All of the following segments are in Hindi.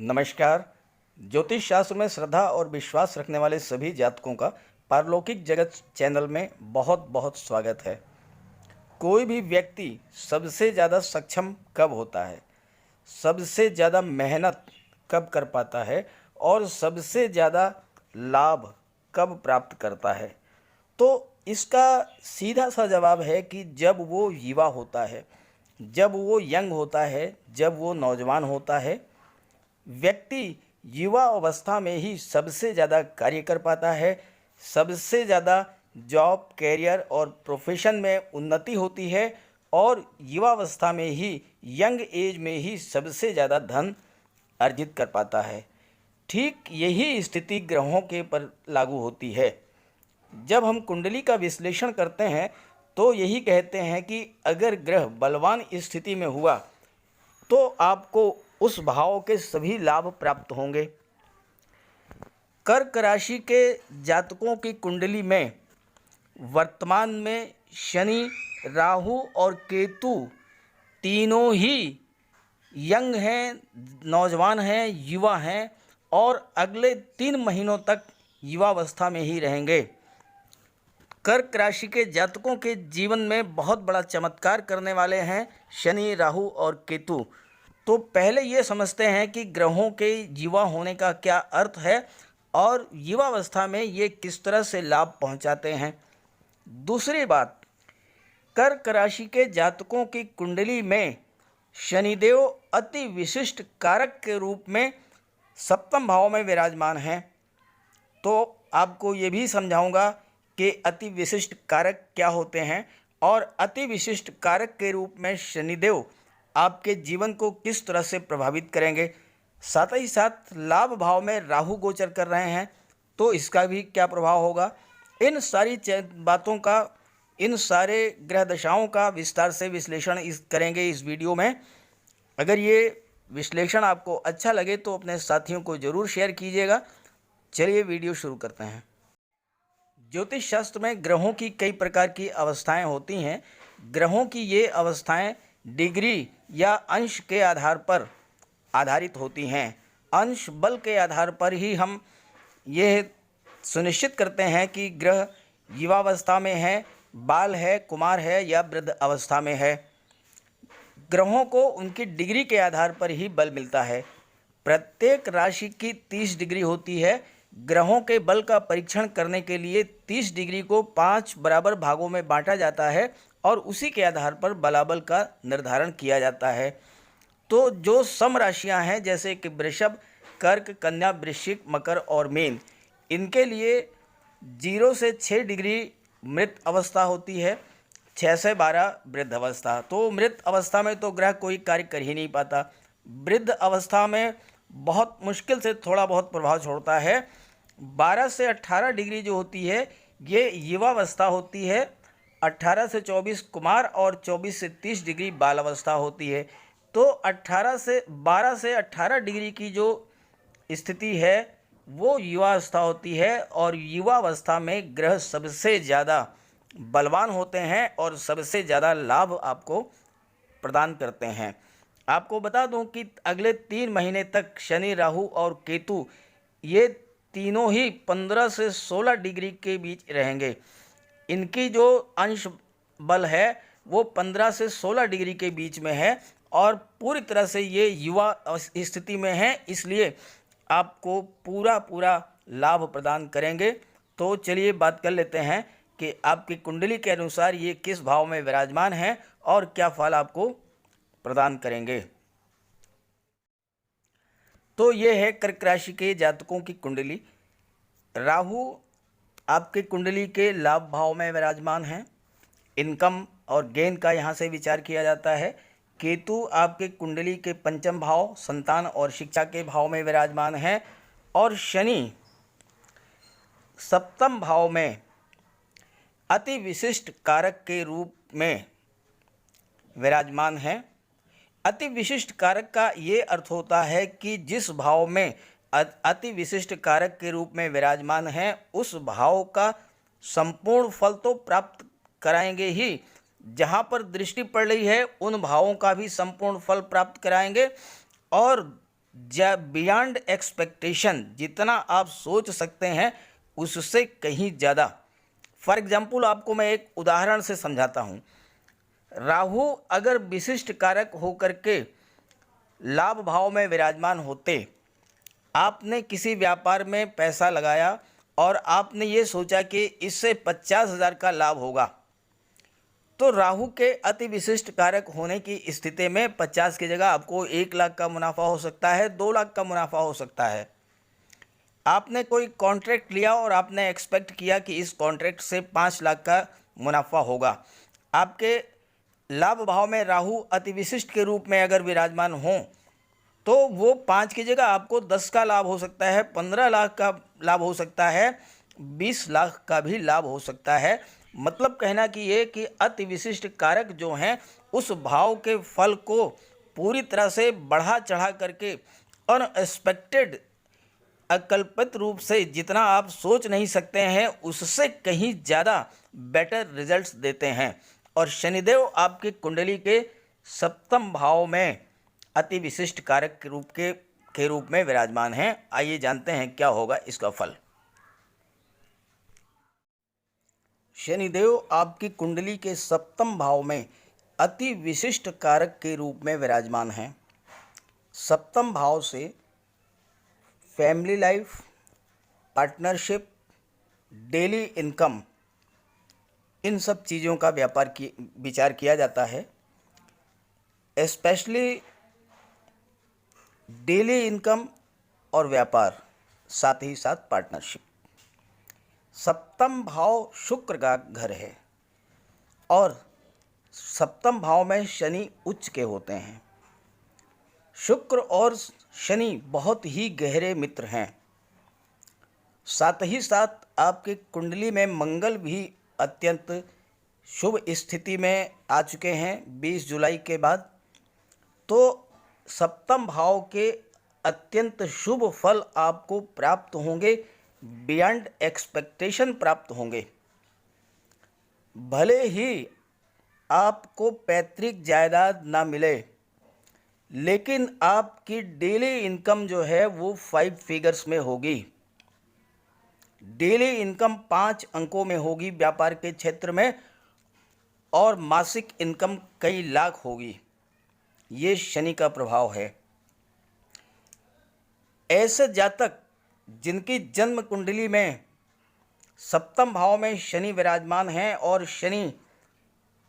नमस्कार। ज्योतिष शास्त्र में श्रद्धा और विश्वास रखने वाले सभी जातकों का पारलौकिक जगत चैनल में बहुत बहुत स्वागत है। कोई भी व्यक्ति सबसे ज़्यादा सक्षम कब होता है, सबसे ज़्यादा मेहनत कब कर पाता है और सबसे ज़्यादा लाभ कब प्राप्त करता है, तो इसका सीधा सा जवाब है कि जब वो युवा होता है, जब वो यंग होता है, जब वो नौजवान होता है। व्यक्ति युवा अवस्था में ही सबसे ज़्यादा कार्य कर पाता है, सबसे ज़्यादा जॉब, कैरियर और प्रोफेशन में उन्नति होती है और युवावस्था में ही, यंग एज में ही सबसे ज़्यादा धन अर्जित कर पाता है। ठीक यही स्थिति ग्रहों के पर लागू होती है। जब हम कुंडली का विश्लेषण करते हैं तो यही कहते हैं कि अगर ग्रह बलवान स्थिति में हुआ तो आपको उस भाव के सभी लाभ प्राप्त होंगे। कर्क राशि के जातकों की कुंडली में वर्तमान में शनि, राहु और केतु तीनों ही यंग हैं, नौजवान हैं, युवा हैं और अगले 3 महीनों तक युवावस्था में ही रहेंगे। कर्क राशि के जातकों के जीवन में बहुत बड़ा चमत्कार करने वाले हैं शनि, राहु और केतु। तो पहले ये समझते हैं कि ग्रहों के युवा होने का क्या अर्थ है और युवावस्था में ये किस तरह से लाभ पहुंचाते हैं। दूसरी बात, कर्क राशि के जातकों की कुंडली में शनिदेव अति विशिष्ट कारक के रूप में सप्तम भाव में विराजमान हैं। तो आपको ये भी समझाऊंगा कि अति विशिष्ट कारक क्या होते हैं और अति विशिष्ट कारक के रूप में शनिदेव आपके जीवन को किस तरह से प्रभावित करेंगे। साथ ही साथ लाभ भाव में राहु गोचर कर रहे हैं तो इसका भी क्या प्रभाव होगा। इन सारी बातों का, इन सारे ग्रह दशाओं का विस्तार से विश्लेषण करेंगे इस वीडियो में। अगर ये विश्लेषण आपको अच्छा लगे तो अपने साथियों को ज़रूर शेयर कीजिएगा। चलिए वीडियो शुरू करते हैं। ज्योतिष शास्त्र में ग्रहों की कई प्रकार की अवस्थाएं होती हैं। ग्रहों की ये अवस्थाएं डिग्री या अंश के आधार पर आधारित होती हैं। अंश बल के आधार पर ही हम ये सुनिश्चित करते हैं कि ग्रह युवावस्था में है, बाल है, कुमार है या वृद्ध अवस्था में है। ग्रहों को उनकी डिग्री के आधार पर ही बल मिलता है। प्रत्येक राशि की 30 डिग्री होती है। ग्रहों के बल का परीक्षण करने के लिए 30 डिग्री को 5 बराबर भागों में बांटा जाता है और उसी के आधार पर बलाबल का निर्धारण किया जाता है। तो जो सम राशियां हैं जैसे कि वृषभ, कर्क, कन्या, वृश्चिक, मकर और मीन, इनके लिए 0 से 6 डिग्री मृत अवस्था होती है, 6 से 12 वृद्ध अवस्था। तो मृत अवस्था में तो ग्रह कोई कार्य कर ही नहीं पाता। वृद्ध अवस्था में बहुत मुश्किल से थोड़ा बहुत प्रभाव छोड़ता है। 12 से 18 डिग्री जो होती है ये युवावस्था होती है। 18 से 24 कुमार और 24 से 30 डिग्री बाल अवस्था होती है। तो 12 से 18 डिग्री की जो स्थिति है वो युवावस्था होती है और युवावस्था में ग्रह सबसे ज़्यादा बलवान होते हैं और सबसे ज़्यादा लाभ आपको प्रदान करते हैं। आपको बता दूं कि अगले 3 महीने तक शनि, राहु और केतु ये तीनों ही 15 से 16 डिग्री के बीच रहेंगे। इनकी जो अंश बल है वो 15 से 16 डिग्री के बीच में है और पूरी तरह से ये युवा स्थिति में है, इसलिए आपको पूरा लाभ प्रदान करेंगे। तो चलिए बात कर लेते हैं कि आपकी कुंडली के अनुसार ये किस भाव में विराजमान है और क्या फल आपको प्रदान करेंगे। तो ये है कर्क राशि के जातकों की कुंडली। राहु आपके कुंडली के लाभ भाव में विराजमान हैं। इनकम और गेन का यहाँ से विचार किया जाता है। केतु आपके कुंडली के पंचम भाव, संतान और शिक्षा के भाव में विराजमान है और शनि सप्तम भाव में अति विशिष्ट कारक के रूप में विराजमान है। अति विशिष्ट कारक का ये अर्थ होता है कि जिस भाव में अति विशिष्ट कारक के रूप में विराजमान है उस भाव का संपूर्ण फल तो प्राप्त कराएंगे ही, जहाँ पर दृष्टि पड़ रही है उन भावों का भी संपूर्ण फल प्राप्त कराएंगे और बियॉन्ड एक्सपेक्टेशन, जितना आप सोच सकते हैं उससे कहीं ज़्यादा। फॉर एग्जाम्पल आपको मैं एक उदाहरण से समझाता हूँ। राहु अगर विशिष्ट कारक होकर के लाभ भाव में विराजमान होते, आपने किसी व्यापार में पैसा लगाया और आपने ये सोचा कि इससे 50,000 का लाभ होगा, तो राहु के अति विशिष्ट कारक होने की स्थिति में 50 की जगह आपको 1 लाख का मुनाफा हो सकता है, 2 लाख का मुनाफा हो सकता है। आपने कोई कॉन्ट्रैक्ट लिया और आपने एक्सपेक्ट किया कि इस कॉन्ट्रैक्ट से 5 लाख का मुनाफा होगा। आपके लाभ भाव में राहु अति विशिष्ट के रूप में अगर विराजमान हो तो वो 5 की जगह आपको 10 का लाभ हो सकता है, 15 लाख का लाभ हो सकता है, 20 लाख का भी लाभ हो सकता है। मतलब कहना कि ये कि अति विशिष्ट कारक जो हैं उस भाव के फल को पूरी तरह से बढ़ा चढ़ा करके अनएक्सपेक्टेड, अकल्पित रूप से जितना आप सोच नहीं सकते हैं उससे कहीं ज़्यादा बेटर रिजल्ट्स देते हैं। और शनिदेव आपकी कुंडली के सप्तम भाव में अति विशिष्ट कारक के रूप में विराजमान हैं। आइए जानते हैं क्या होगा इसका फल। शनिदेव आपकी कुंडली के सप्तम भाव में अति विशिष्ट कारक के रूप में विराजमान हैं। सप्तम भाव से family life, partnership, daily income, इन सब चीज़ों का विचार किया जाता है। स्पेशली डेली इनकम और व्यापार, साथ ही साथ पार्टनरशिप। सप्तम भाव शुक्र का घर है और सप्तम भाव में शनि उच्च के होते हैं। शुक्र और शनि बहुत ही गहरे मित्र हैं। साथ ही साथ आपकी कुंडली में मंगल भी अत्यंत शुभ स्थिति में आ चुके हैं 20 जुलाई के बाद। तो सप्तम भाव के अत्यंत शुभ फल आपको प्राप्त होंगे, बियॉन्ड एक्सपेक्टेशन प्राप्त होंगे। भले ही आपको पैतृक जायदाद ना मिले, लेकिन आपकी डेली इनकम जो है वो 5 फिगर्स में होगी। डेली इनकम 5 अंकों में होगी व्यापार के क्षेत्र में, और मासिक इनकम कई लाख होगी। ये शनि का प्रभाव है। ऐसे जातक जिनकी जन्म कुंडली में सप्तम भाव में शनि विराजमान हैं और शनि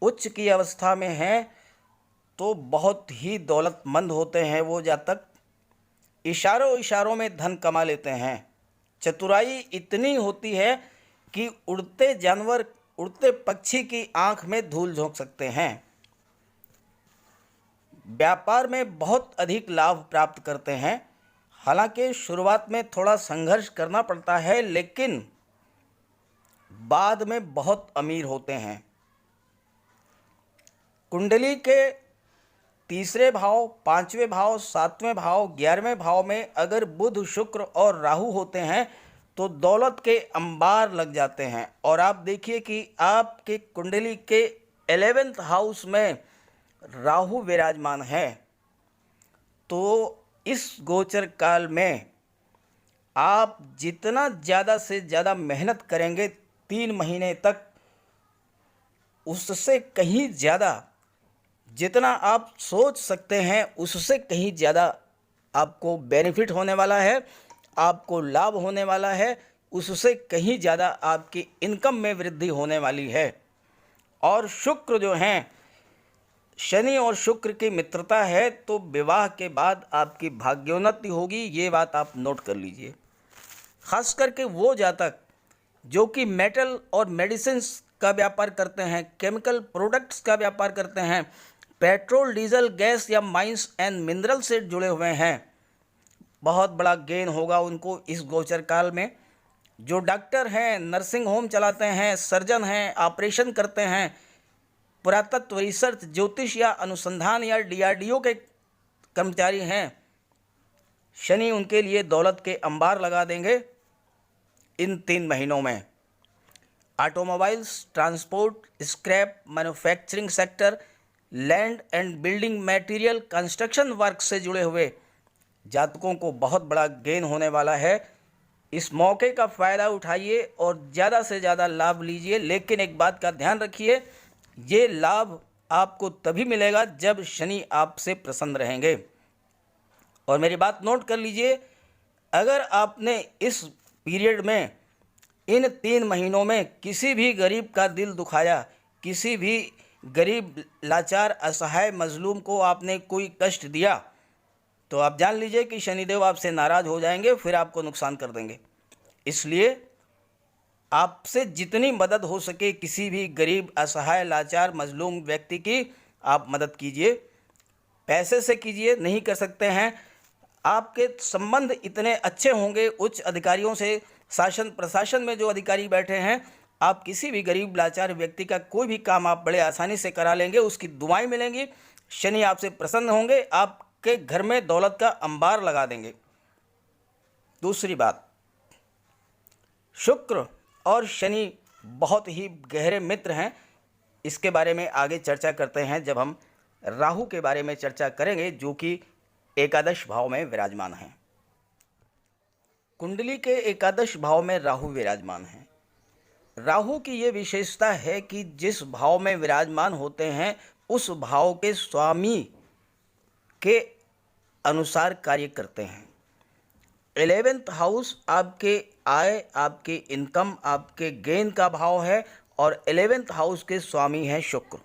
उच्च की अवस्था में हैं, तो बहुत ही दौलतमंद होते हैं वो जातक। इशारों इशारों में धन कमा लेते हैं। चतुराई इतनी होती है कि उड़ते जानवर, उड़ते पक्षी की आंख में धूल झोंक सकते हैं। व्यापार में बहुत अधिक लाभ प्राप्त करते हैं। हालांकि शुरुआत में थोड़ा संघर्ष करना पड़ता है, लेकिन बाद में बहुत अमीर होते हैं। कुंडली के तीसरे भाव, 5वें भाव, 7वें भाव, 11वें भाव में अगर बुध, शुक्र और राहु होते हैं तो दौलत के अंबार लग जाते हैं। और आप देखिए कि आपके कुंडली के 11th हाउस में राहु विराजमान है, तो इस गोचर काल में आप जितना ज़्यादा से ज़्यादा मेहनत करेंगे 3 महीने तक, उससे कहीं ज़्यादा, जितना आप सोच सकते हैं उससे कहीं ज़्यादा आपको बेनिफिट होने वाला है, आपको लाभ होने वाला है, उससे कहीं ज़्यादा आपकी इनकम में वृद्धि होने वाली है। और शुक्र जो हैं, शनि और शुक्र की मित्रता है, तो विवाह के बाद आपकी भाग्योन्नति होगी। ये बात आप नोट कर लीजिए। खास करके वो जातक जो कि मेटल और मेडिसिन्स का व्यापार करते हैं, केमिकल प्रोडक्ट्स का व्यापार करते हैं, पेट्रोल, डीजल, गैस या माइंस एंड मिनरल से जुड़े हुए हैं, बहुत बड़ा गेन होगा उनको इस गोचर काल में। जो डॉक्टर हैं, नर्सिंग होम चलाते हैं, सर्जन हैं, ऑपरेशन करते हैं, पुरातत्व, रिसर्च, ज्योतिष या अनुसंधान या DRDO के कर्मचारी हैं, शनि उनके लिए दौलत के अंबार लगा देंगे इन 3 महीनों में। Automobiles, transport, scrap, manufacturing sector, land and building material, construction work से जुड़े हुए जातकों को बहुत बड़ा गेन होने वाला है। इस मौके का फ़ायदा उठाइए और ज़्यादा से ज़्यादा लाभ लीजिए। लेकिन एक बात का ध्यान रखिए, ये लाभ आपको तभी मिलेगा जब शनि आपसे प्रसन्न रहेंगे। और मेरी बात नोट कर लीजिए, अगर आपने इस पीरियड में, इन 3 महीनों में किसी भी गरीब का दिल दुखाया, किसी भी गरीब लाचार असहाय मजलूम को आपने कोई कष्ट दिया, तो आप जान लीजिए कि शनिदेव आपसे नाराज़ हो जाएंगे, फिर आपको नुकसान कर देंगे। इसलिए आपसे जितनी मदद हो सके किसी भी गरीब असहाय लाचार मजलूम व्यक्ति की आप मदद कीजिए। पैसे से कीजिए, नहीं कर सकते हैं, आपके संबंध इतने अच्छे होंगे उच्च अधिकारियों से, शासन प्रशासन में जो अधिकारी बैठे हैं, आप किसी भी गरीब लाचार व्यक्ति का कोई भी काम आप बड़े आसानी से करा लेंगे, उसकी दुआएं मिलेंगी, शनि आपसे प्रसन्न होंगे, आपके घर में दौलत का अंबार लगा देंगे। दूसरी बात, शुक्र और शनि बहुत ही गहरे मित्र हैं। इसके बारे में आगे चर्चा करते हैं जब हम राहु के बारे में चर्चा करेंगे, जो कि एकादश भाव में विराजमान हैं। कुंडली के एकादश भाव में राहु विराजमान हैं। राहु की ये विशेषता है कि जिस भाव में विराजमान होते हैं उस भाव के स्वामी के अनुसार कार्य करते हैं। 11th हाउस आपके आय, आपके इनकम, आपके गेन का भाव है और 11th हाउस के स्वामी हैं शुक्र।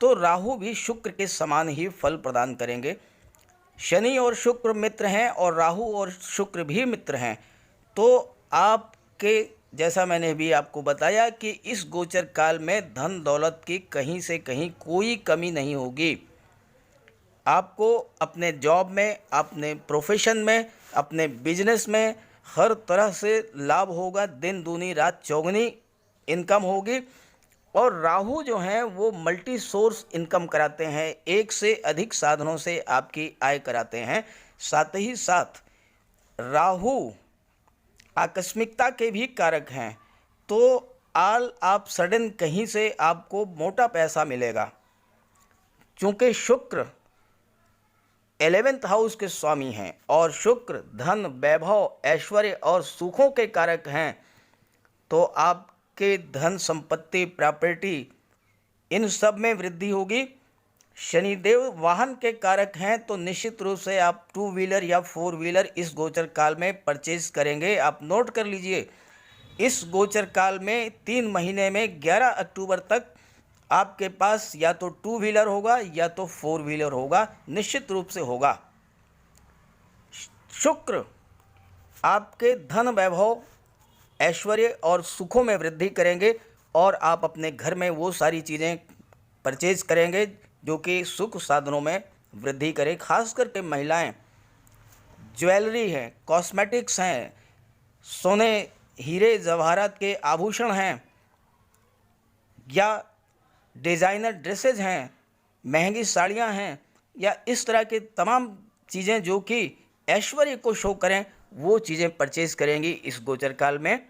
तो राहु भी शुक्र के समान ही फल प्रदान करेंगे। शनि और शुक्र मित्र हैं और राहु और शुक्र भी मित्र हैं। तो आपके, जैसा मैंने भी आपको बताया कि इस गोचर काल में धन दौलत की कहीं से कहीं कोई कमी नहीं होगी। आपको अपने जॉब में, अपने प्रोफेशन में, अपने बिजनेस में हर तरह से लाभ होगा। दिन दूनी रात चौगनी इनकम होगी। और राहु जो हैं वो मल्टी सोर्स इनकम कराते हैं, एक से अधिक साधनों से आपकी आय कराते हैं। साथ ही साथ राहु आकस्मिकता के भी कारक हैं। तो आप सडन कहीं से आपको मोटा पैसा मिलेगा। चूँकि शुक्र 11th हाउस के स्वामी हैं और शुक्र धन, वैभव, ऐश्वर्य और सुखों के कारक हैं, तो आपके धन संपत्ति, प्रॉपर्टी, इन सब में वृद्धि होगी। शनिदेव वाहन के कारक हैं, तो निश्चित रूप से आप 2 व्हीलर या 4 व्हीलर इस गोचर काल में परचेज करेंगे। आप नोट कर लीजिए, इस गोचर काल में 3 महीने में 11 अक्टूबर तक आपके पास या तो 2 व्हीलर होगा या तो 4 व्हीलर होगा, निश्चित रूप से होगा। शुक्र आपके धन, वैभव, ऐश्वर्य और सुखों में वृद्धि करेंगे और आप अपने घर में वो सारी चीज़ें परचेज करेंगे जो कि सुख साधनों में वृद्धि करें। खास करके महिलाएं, ज्वेलरी है, कॉस्मेटिक्स हैं, सोने हीरे जवाहरात के आभूषण हैं, या डिज़ाइनर ड्रेसेज हैं, महंगी साड़ियां हैं, या इस तरह के तमाम चीज़ें जो कि ऐश्वर्य को शो करें, वो चीज़ें परचेज करेंगी इस गोचर काल में।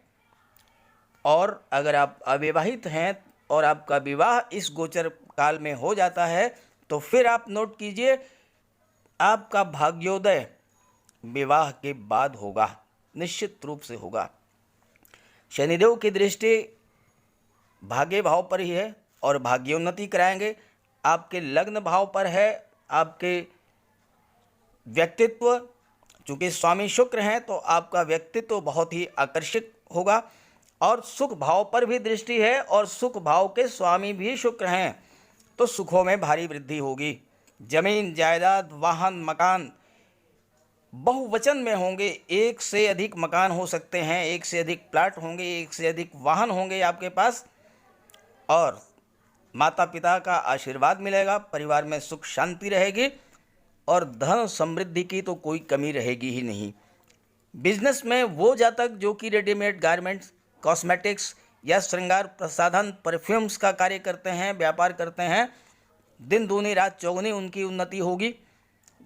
और अगर आप अविवाहित हैं और आपका विवाह इस गोचर काल में हो जाता है, तो फिर आप नोट कीजिए, आपका भाग्योदय विवाह के बाद होगा, निश्चित रूप से होगा। शनिदेव की दृष्टि भाग्य भाव पर ही है और भाग्योन्नति कराएंगे। आपके लग्न भाव पर है, आपके व्यक्तित्व, चूँकि स्वामी शुक्र हैं तो आपका व्यक्तित्व बहुत ही आकर्षक होगा। और सुख भाव पर भी दृष्टि है और सुख भाव के स्वामी भी शुक्र हैं, तो सुखों में भारी वृद्धि होगी। जमीन, जायदाद, वाहन, मकान बहुवचन में होंगे, एक से अधिक मकान हो सकते हैं, एक से अधिक प्लाट होंगे, एक से अधिक वाहन होंगे आपके पास। और माता पिता का आशीर्वाद मिलेगा, परिवार में सुख शांति रहेगी और धन समृद्धि की तो कोई कमी रहेगी ही नहीं। बिजनेस में वो जातक जो कि रेडीमेड गारमेंट्स, कॉस्मेटिक्स या श्रृंगार प्रसाधन, परफ्यूम्स का कार्य करते हैं, व्यापार करते हैं, दिन दूनी रात चौगुनी उनकी उन्नति होगी।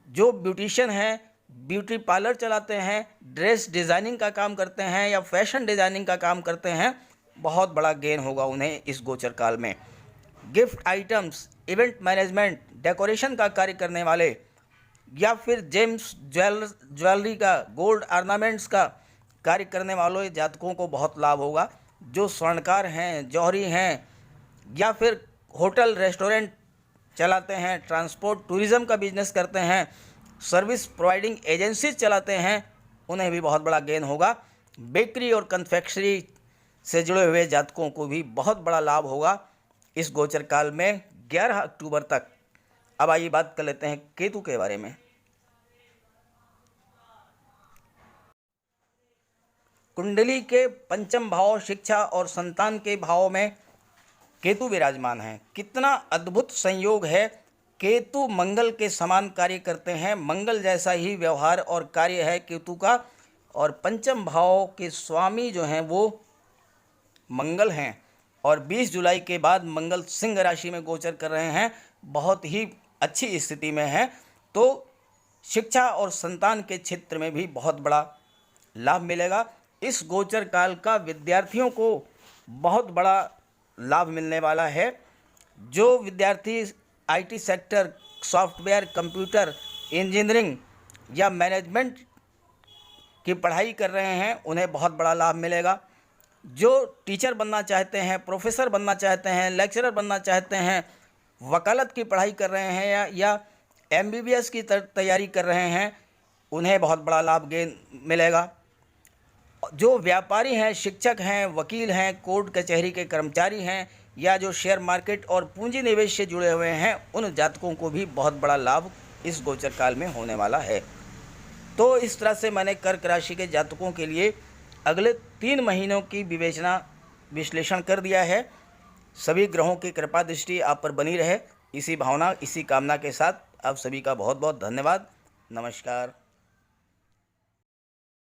जो ब्यूटिशियन हैं, ब्यूटी पार्लर चलाते हैं, ड्रेस डिज़ाइनिंग का काम करते हैं या फैशन डिज़ाइनिंग का काम करते हैं, बहुत बड़ा गेन होगा उन्हें इस गोचर काल में। Gift items, event management, decoration का कार्य करने वाले, या फिर जेम्स ज्वेलरी का, गोल्ड ऑर्नामेंट्स का कार्य करने वालों जातकों को बहुत लाभ होगा। जो स्वर्णकार हैं, जौहरी हैं, या फिर होटल रेस्टोरेंट चलाते हैं, ट्रांसपोर्ट टूरिज़्म का बिजनेस करते हैं, सर्विस प्रोवाइडिंग एजेंसीज चलाते हैं, उन्हें भी बहुत बड़ा गेन होगा। बेकरी और कन्फेक्शनरी से जुड़े हुए जातकों को भी बहुत बड़ा लाभ होगा इस गोचर काल में 11 अक्टूबर तक। अब आइए बात कर लेते हैं केतु के बारे में। कुंडली के पंचम भाव शिक्षा और संतान के भाव में केतु विराजमान है। कितना अद्भुत संयोग है। केतु मंगल के समान कार्य करते हैं, मंगल जैसा ही व्यवहार और कार्य है केतु का, और पंचम भाव के स्वामी जो हैं वो मंगल हैं, और 20 जुलाई के बाद मंगल सिंह राशि में गोचर कर रहे हैं, बहुत ही अच्छी स्थिति में हैं। तो शिक्षा और संतान के क्षेत्र में भी बहुत बड़ा लाभ मिलेगा। इस गोचर काल का विद्यार्थियों को बहुत बड़ा लाभ मिलने वाला है। जो विद्यार्थी IT sector, software, computer, engineering या मैनेजमेंट की पढ़ाई कर रहे हैं उन्हें बहुत बड़ा लाभ मिलेगा। जो टीचर बनना चाहते हैं, प्रोफेसर बनना चाहते हैं, लेक्चरर बनना चाहते हैं, वकालत की पढ़ाई कर रहे हैं या एमबीबीएस की तैयारी कर रहे हैं, उन्हें बहुत बड़ा लाभ गेन मिलेगा। जो व्यापारी हैं, शिक्षक हैं, वकील हैं, कोर्ट कचहरी के कर्मचारी हैं, या जो शेयर मार्केट और पूंजी निवेश से जुड़े हुए हैं, उन जातकों को भी बहुत बड़ा लाभ इस गोचर काल में होने वाला है। तो इस तरह से मैंने कर्क राशि के जातकों के लिए अगले 3 महीनों की विश्लेषण कर दिया है। सभी ग्रहों की कृपा दृष्टि आप पर बनी रहे, इसी भावना, इसी कामना के साथ आप सभी का बहुत बहुत धन्यवाद। नमस्कार।